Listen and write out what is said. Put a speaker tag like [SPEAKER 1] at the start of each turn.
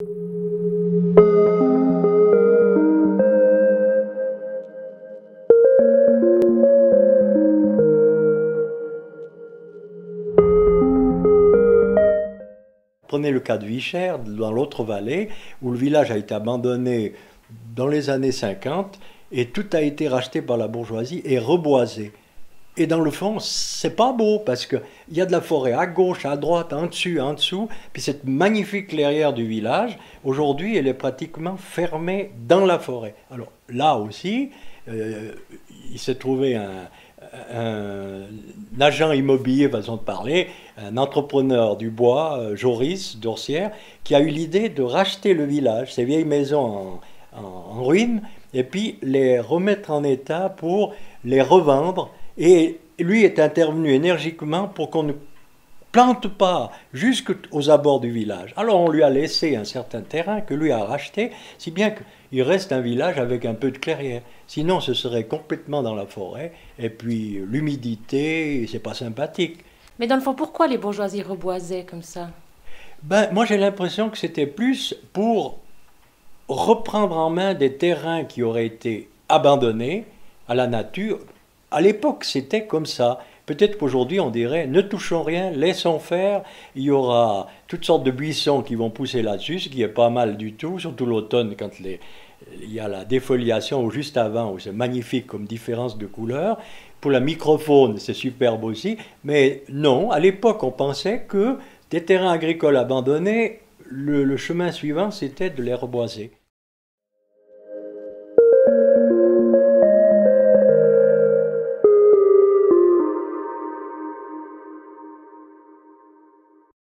[SPEAKER 1] Prenez le cas de Vichères, dans l'autre vallée, où le village a été abandonné dans les années 50 et tout a été racheté par la bourgeoisie et reboisé. Et dans le fond, c'est pas beau parce qu'il y a de la forêt à gauche, à droite, en dessus, en dessous. Puis cette magnifique clairière du village, aujourd'hui, elle est pratiquement fermée dans la forêt. Alors là aussi, il s'est trouvé un agent immobilier, façon de parler, un entrepreneur du bois, Joris d'Orsières, qui a eu l'idée de racheter le village, ces vieilles maisons en ruine, et puis les remettre en état pour les revendre. Et lui est intervenu énergiquement pour qu'on ne plante pas jusqu'aux abords du village. Alors on lui a laissé un certain terrain que lui a racheté, si bien qu'il reste un village avec un peu de clairière. Sinon ce serait complètement dans la forêt, et puis l'humidité, c'est pas sympathique.
[SPEAKER 2] Mais dans le fond, pourquoi les bourgeoisies reboisaient comme ça?
[SPEAKER 1] Ben, moi j'ai l'impression que c'était plus pour reprendre en main des terrains qui auraient été abandonnés à la nature. À l'époque, c'était comme ça. Peut-être qu'aujourd'hui, on dirait ne touchons rien, laissons faire. Il y aura toutes sortes de buissons qui vont pousser là-dessus, ce qui est pas mal du tout, surtout l'automne quand il y a la défoliation ou juste avant, où c'est magnifique comme différence de couleurs. Pour la microfaune, c'est superbe aussi. Mais non, à l'époque, on pensait que des terrains agricoles abandonnés, le chemin suivant, c'était de les reboiser.